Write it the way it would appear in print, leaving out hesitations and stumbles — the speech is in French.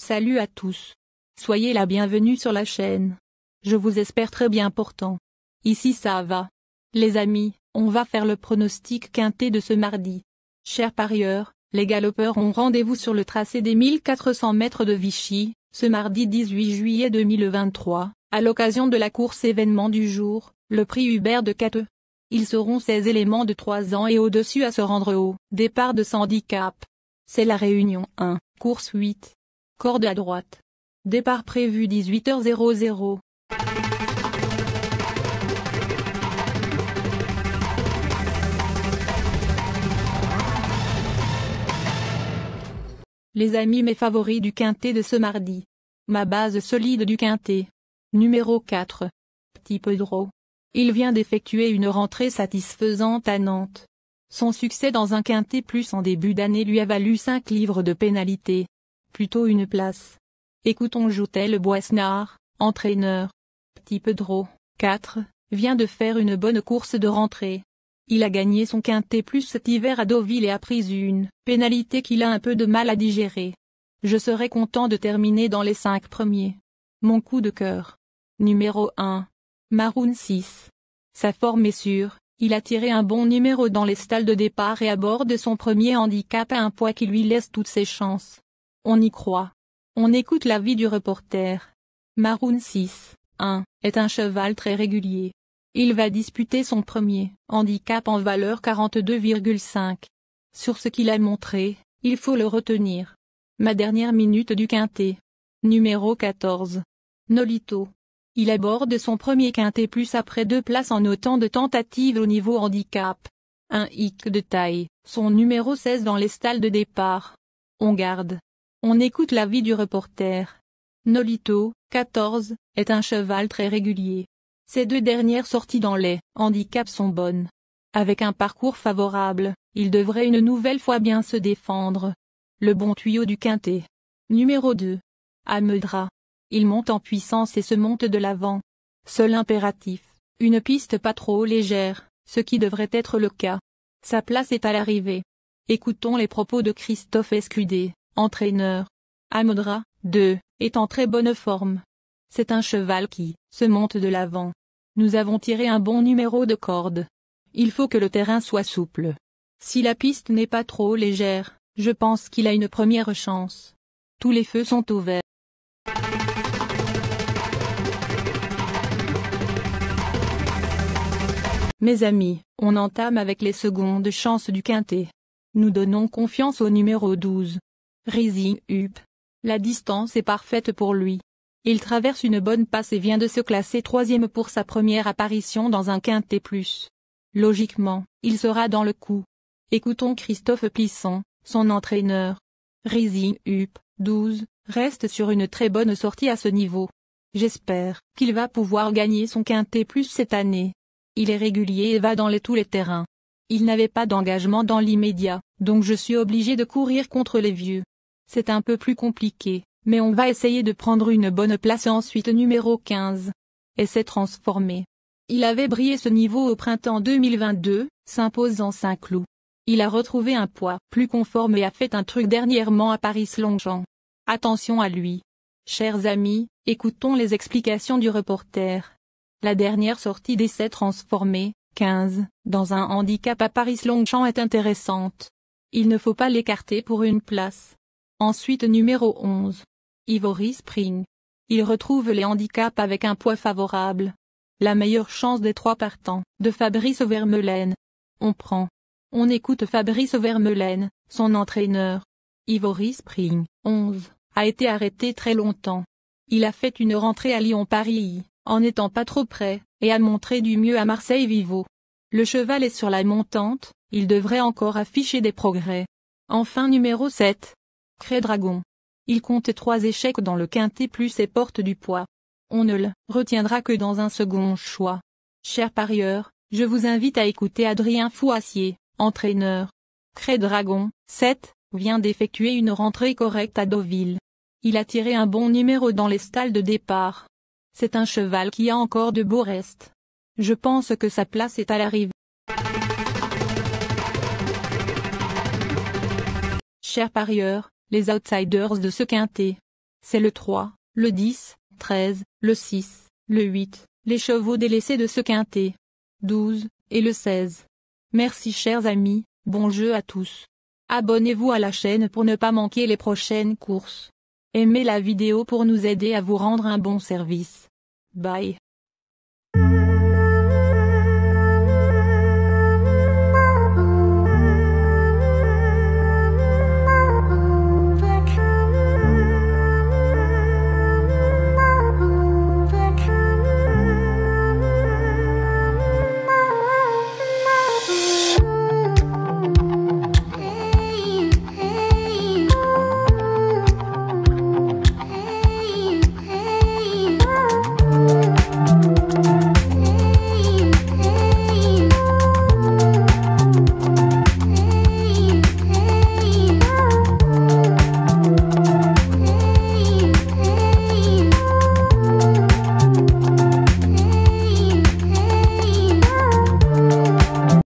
Salut à tous. Soyez la bienvenue sur la chaîne. Je vous espère très bien portant. Ici ça va. Les amis, on va faire le pronostic quintet de ce mardi. Chers parieurs, les galopeurs ont rendez-vous sur le tracé des 1400 mètres de Vichy, ce mardi 18 juillet 2023, à l'occasion de la course événement du jour, le prix Hubert de Cateux. Ils seront 16 éléments de 3 ans et au-dessus à se rendre au départ de ce handicap. C'est la réunion 1, course 8. Corde à droite. Départ prévu 18h00. Les amis, mes favoris du quintet de ce mardi. Ma base solide du quintet. Numéro 4. Petit Pedro. Il vient d'effectuer une rentrée satisfaisante à Nantes. Son succès dans un quintet plus en début d'année lui a valu 5 livres de pénalité. Plutôt une place. Écoutons Joutel Boisnard, entraîneur. Petit Pedro, 4, vient de faire une bonne course de rentrée. Il a gagné son quintet plus cet hiver à Deauville et a pris une pénalité qu'il a un peu de mal à digérer. Je serais content de terminer dans les 5 premiers. Mon coup de cœur. Numéro 1. Maroon 6. Sa forme est sûre, il a tiré un bon numéro dans les stalles de départ et aborde son premier handicap à un poids qui lui laisse toutes ses chances. On y croit. On écoute l'avis du reporter. Maroon 6, 1, est un cheval très régulier. Il va disputer son premier handicap en valeur 42,5. Sur ce qu'il a montré, il faut le retenir. Ma dernière minute du quintet. Numéro 14. Nolito. Il aborde son premier quintet plus après 2 places en autant de tentatives au niveau handicap. Un hic de taille, son numéro 16 dans les stalles de départ. On garde. On écoute l'avis du reporter. Nolito, 14, est un cheval très régulier. Ses 2 dernières sorties dans les handicaps sont bonnes. Avec un parcours favorable, il devrait une nouvelle fois bien se défendre. Le bon tuyau du quintet. Numéro 2. Ameudra. Il monte en puissance et se monte de l'avant. Seul impératif, une piste pas trop légère, ce qui devrait être le cas. Sa place est à l'arrivée. Écoutons les propos de Christophe Escudé, entraîneur. Ameudra, 2, est en très bonne forme. C'est un cheval qui se monte de l'avant. Nous avons tiré un bon numéro de corde. Il faut que le terrain soit souple. Si la piste n'est pas trop légère, je pense qu'il a une première chance. Tous les feux sont ouverts. Mes amis, on entame avec les secondes chances du quintet. Nous donnons confiance au numéro 12. Rising Up. La distance est parfaite pour lui. Il traverse une bonne passe et vient de se classer 3e pour sa première apparition dans un quintet plus. Logiquement, il sera dans le coup. Écoutons Christophe Plisson, son entraîneur. Rising Up, 12, reste sur une très bonne sortie à ce niveau. J'espère qu'il va pouvoir gagner son quintet plus cette année. Il est régulier et va dans tous les terrains. Il n'avait pas d'engagement dans l'immédiat, donc je suis obligé de courir contre les vieux. C'est un peu plus compliqué, mais on va essayer de prendre une bonne place. Ensuite numéro 15. Et s'est transformé. Il avait brillé ce niveau au printemps 2022, s'imposant Saint-Cloud. Il a retrouvé un poids plus conforme et a fait un truc dernièrement à Paris-Longchamp. Attention à lui. Chers amis, écoutons les explications du reporter. La dernière sortie des s'est transformée, 15, dans un handicap à Paris-Longchamp est intéressante. Il ne faut pas l'écarter pour une place. Ensuite numéro 11. Ivory Spring. Il retrouve les handicaps avec un poids favorable. La meilleure chance des 3 partants, de Fabrice Vermeulen. On prend. On écoute Fabrice Vermeulen, son entraîneur. Ivory Spring, 11, a été arrêté très longtemps. Il a fait une rentrée à Lyon-Paris, en n'étant pas trop près, et a montré du mieux à Marseille-Vivo. Le cheval est sur la montante, il devrait encore afficher des progrès. Enfin numéro 7. Crédragon. Il compte 3 échecs dans le quintet plus et porte du poids. On ne le retiendra que dans un second choix. Chers parieurs, je vous invite à écouter Adrien Fouassier, entraîneur. Crédragon, 7, vient d'effectuer une rentrée correcte à Deauville. Il a tiré un bon numéro dans les stalles de départ. C'est un cheval qui a encore de beaux restes. Je pense que sa place est à l'arrivée. Chers parieurs, les outsiders de ce quintet. C'est le 3, le 10, 13, le 6, le 8, les chevaux délaissés de ce quintet. 12, et le 16. Merci chers amis, bon jeu à tous. Abonnez-vous à la chaîne pour ne pas manquer les prochaines courses. Aimez la vidéo pour nous aider à vous rendre un bon service. Bye.